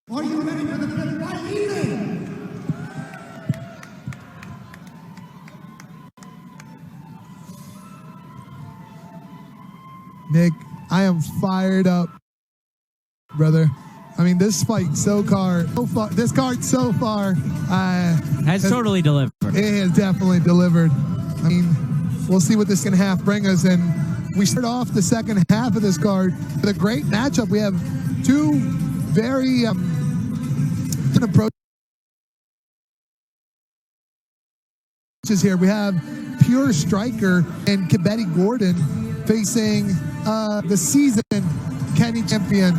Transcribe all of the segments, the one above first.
Are you ready for the fifth fight evening? Nick, I am fired up, brother. I mean, this fight this card so far has totally delivered. It has definitely delivered. I mean, we'll see what this can half bring us. And we start off the second half of this card with a great matchup. We have two very approaches here. We have Pure Striker and Kibedy Gordon facing the season Kenny champion,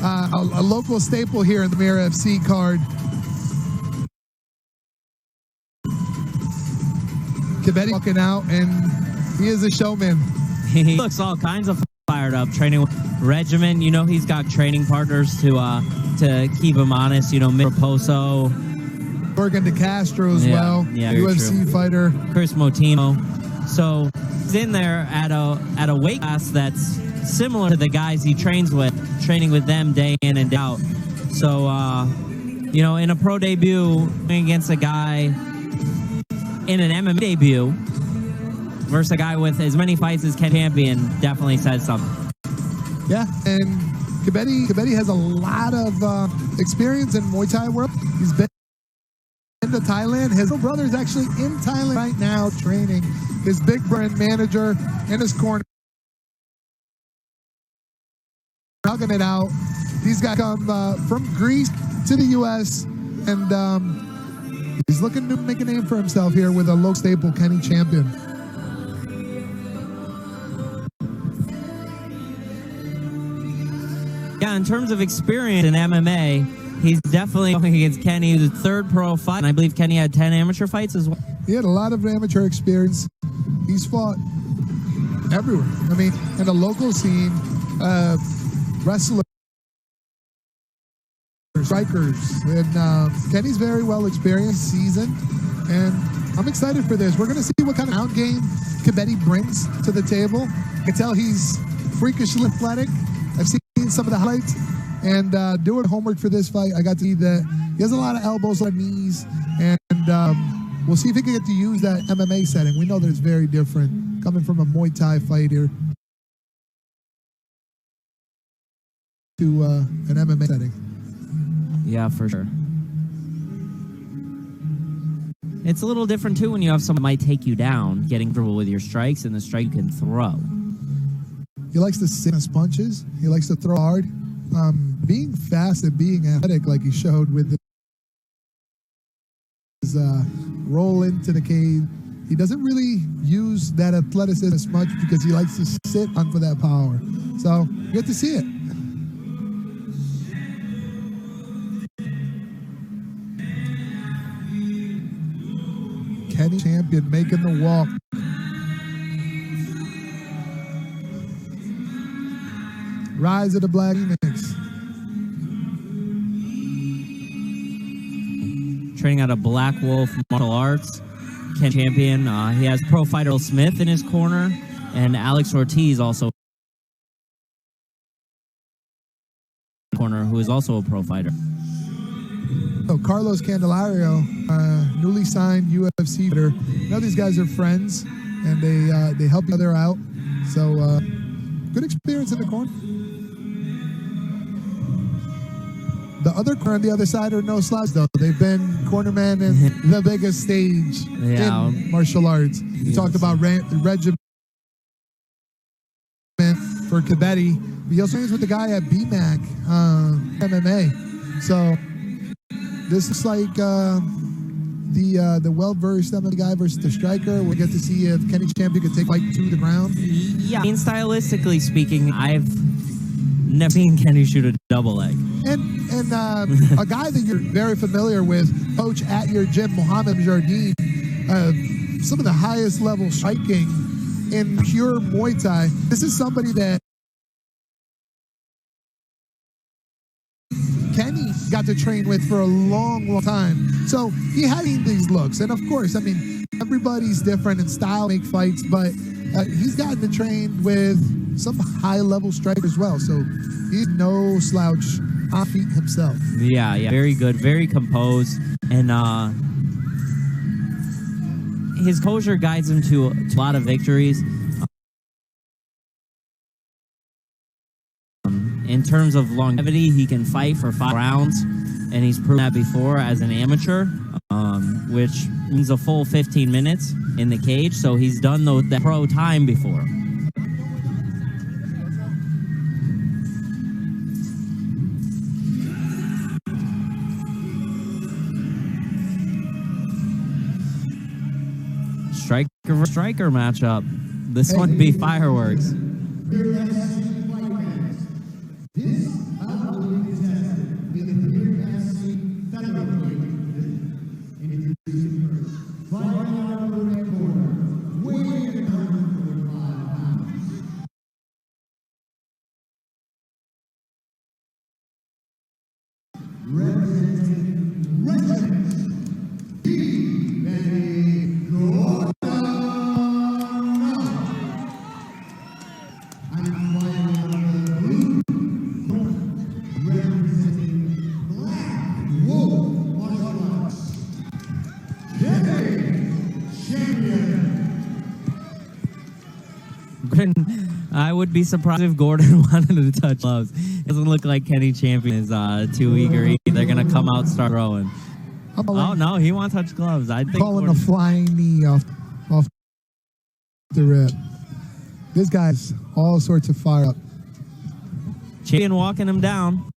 a local staple here in the Mirror FC card. Kibedy walking out, and he is a showman. He looks all kinds of fired up, training with Regimen. You know, he's got training partners to keep him honest. You know, Raposo, Bergen de Castro as well, UFC fighter. Chris Motino. So he's in there at a weight class that's similar to the guys he trains with, training with them day in and day out. So, you know, in a pro debut against a guy in an MMA debut versus a guy with as many fights as Ken Champion definitely says something. Yeah, and Kibedy has a lot of experience in Muay Thai world. He's been to Thailand. His little brother is actually in Thailand right now training. His big brand manager in his corner, hugging it out. These guys come from Greece to the U.S. and he's looking to make a name for himself here with a local staple, Kenny champion. Yeah, in terms of experience in MMA, he's definitely going against Kenny. He was his third pro fight, and I believe Kenny had 10 amateur fights as well. He had a lot of amateur experience. He's fought everywhere. I mean, in the local scene, wrestlers, strikers, and Kenny's very well experienced, seasoned, and I'm excited for this. We're going to see what kind of out game Kibedy brings to the table. I can tell he's freakishly athletic. I've seen some of the highlights, and doing homework for this fight, I got to see that he has a lot of elbows on knees, and we'll see if he can get to use that MMA setting. We know that it's very different coming from a Muay Thai fighter to an MMA setting. Yeah, for sure. It's a little different, too, when you have someone that might take you down, getting through with your strikes, and the strike you can throw. He likes to sit his punches. He likes to throw hard. Being fast and being athletic, like he showed with his roll into the cage. He doesn't really use that athleticism as much because he likes to sit on for that power. So, good to see it. Kenny champion making the walk. Rise of the Black Phoenix. Training out of Black Wolf Martial Arts. Ken champion. He has pro fighter Will Smith in his corner, and Alex Ortiz also in corner, who is also a pro fighter. So Carlos Candelario, newly signed UFC fighter. You know, these guys are friends, and they help each other out. So good experience in the corner. The other corner on the other side are no slouch, though. They've been cornermen in the biggest stage in martial arts. We talked about Regimen for Kibedy. He also trains with the guy at BMAC MMA. So this is like the well-versed MMA guy versus the striker. We'll get to see if Kenny champion could take fight to the ground. Yeah, I mean, stylistically speaking, I've never seen Kenny shoot a double leg. And a guy that you're very familiar with, coach at your gym, Mohamed Jardine, some of the highest level striking in pure Muay Thai. This is somebody that Kenny got to train with for a long, long time. So he had these looks. And of course, I mean, everybody's different in style, make fights, but he's gotten to train with some high level strikers as well. So he's no slouch on feet himself. Yeah, very good, very composed, and his composure guides him to a lot of victories. In terms of longevity, he can fight for 5 rounds, and he's proven that before as an amateur, which means a full 15 minutes in the cage. So he's done the pro time before. Striker versus striker matchup. This one be fireworks. I would be surprised if Gordon wanted to touch gloves. It doesn't look like Kenny Champion is too eager. They're going to come out and start throwing. Oh, no, he wants to touch gloves. I think calling a flying knee off the rip. This guy's all sorts of fire up. Champion walking him down.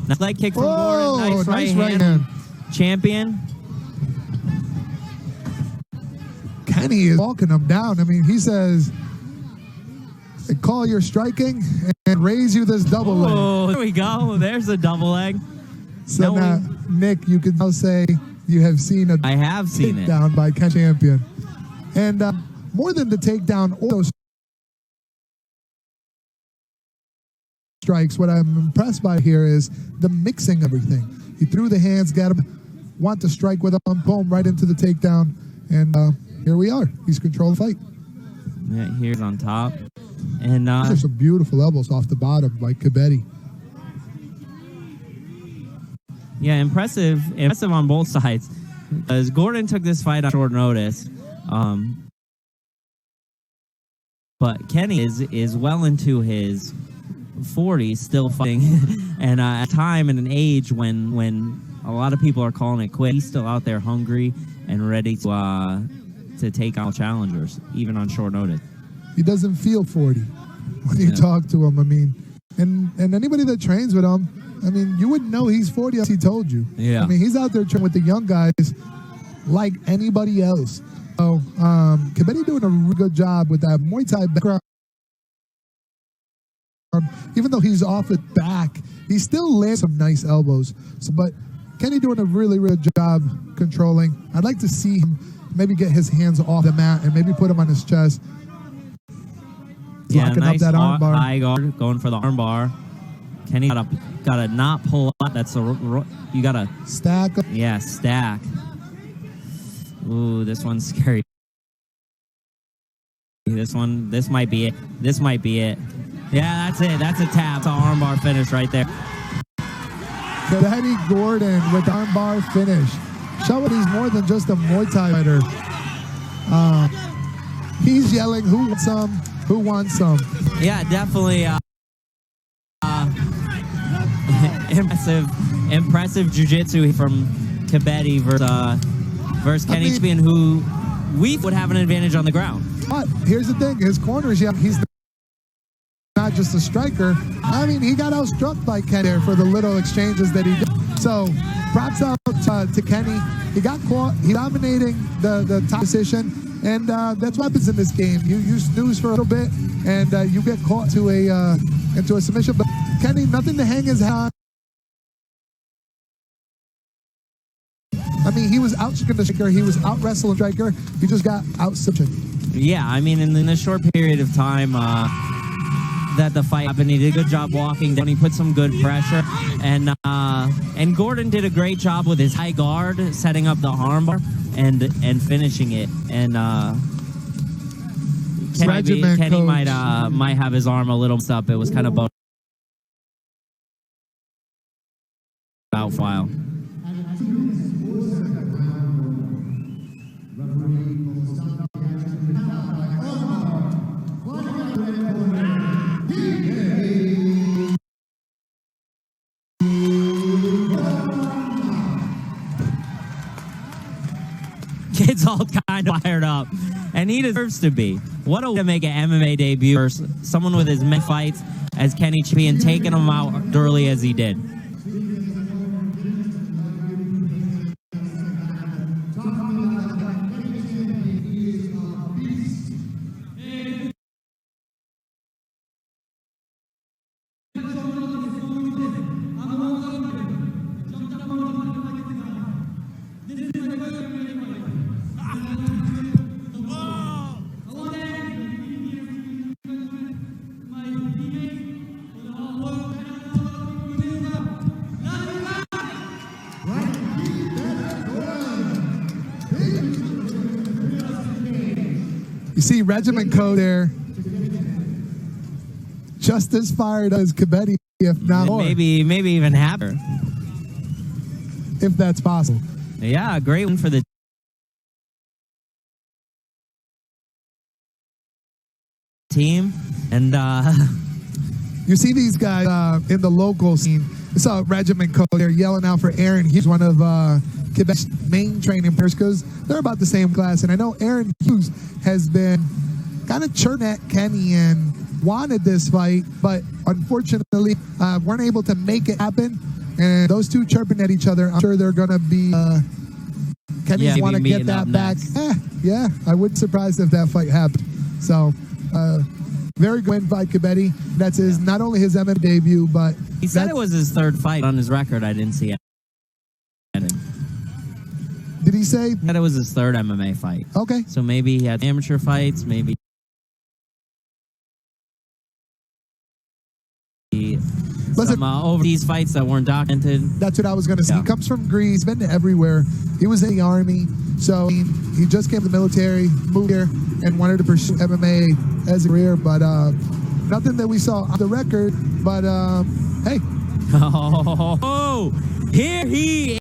Nice leg kick from Gordon. Nice right hand. Champion. Kenny is walking him down. I mean, he says, they call your striking and raise you this double leg. Oh, there we go. There's a double leg. So now, Nick, you can now say you have seen a takedown by Kenny Champion. And more than the takedown or those strikes, what I'm impressed by here is the mixing of everything. He threw the hands, got him, want to strike with him, boom, right into the takedown. And here we are. He's controlling the fight. Yeah, here's on top. And there's some beautiful elbows off the bottom by Kibedy. Yeah, impressive on both sides. As Gordon took this fight on short notice, but Kenny is well into his 40s, still fighting, and at a time and an age when a lot of people are calling it quit. He's still out there hungry and ready to take on challengers, even on short notice. He doesn't feel 40 when you talk to him. I mean, and anybody that trains with him, I mean, you wouldn't know he's 40 unless he told you. Yeah. I mean, he's out there training with the young guys like anybody else. So, Kibedy doing a really good job with that Muay Thai background. Even though he's off his back, he still lands some nice elbows. So, but Kenny doing a really, really good job controlling. I'd like to see him maybe get his hands off the mat and maybe put him on his chest. Yeah, nice up that arm bar. High guard, going for the arm bar. Kenny gotta not pull up. That's you gotta stack. Yeah, stack. Ooh, this one's scary. This might be it. This might be it. Yeah, that's it. That's a tap. It's an arm bar finish right there. Kibedy Gordon with the arm bar finish. Showing he's more than just a Muay Thai fighter. He's yelling, "Who wants some? Who wants some?" Yeah, definitely. Impressive jiu-jitsu from Kibedy versus Kenny Champion, who we would have an advantage on the ground. But here's the thing: his corners, he's not just a striker. I mean, he got outstruck by Kenny there for the little exchanges that he did. So, props out to Kenny. He got caught. He dominating the top position, and that's what happens in this game. You snooze for a little bit, and you get caught into a submission. But Kenny, nothing to hang his hat on. I mean, he was out-striking the striker. He was out-wrestling the striker. He just got out-submission. Yeah, I mean, in a short period of time that the fight happened, he did a good job walking down. He put some good pressure. And Gordon did a great job with his high guard, setting up the armbar and finishing it. And Kenny might have his arm a little messed up. It was kind of profile. Kid's all kind of fired up, and he deserves to be. What a way to make an MMA debut for someone with as many fights as Kenny Champion, taking him out early as he did. You see Regiment Code there, just as fired as Kibedy, if not more. Maybe even happier. If that's possible. Yeah, great one for the team. And you see these guys in the local scene. I saw Regiment Code there yelling out for Aaron. He's one of Quebec's main training players because they're about the same class. And I know Aaron Hughes has been kind of churning at Kenny and wanted this fight, but unfortunately weren't able to make it happen. And those two chirping at each other, I'm sure they're going to be Kenny's want to get that back. Yeah, I wouldn't be surprised if that fight happened. So, very good win by Kibedy. That's his not only his MMA debut, but he said it was his third fight on his record. I didn't see it. Did he say? That it was his third MMA fight. Okay. So maybe he had amateur fights, maybe some overseas fights that weren't documented. That's what I was going to say. He comes from Greece, been to everywhere. He was in the Army. So he just came to the military, moved here, and wanted to pursue MMA as a career. But nothing that we saw on the record. But hey. Oh, here he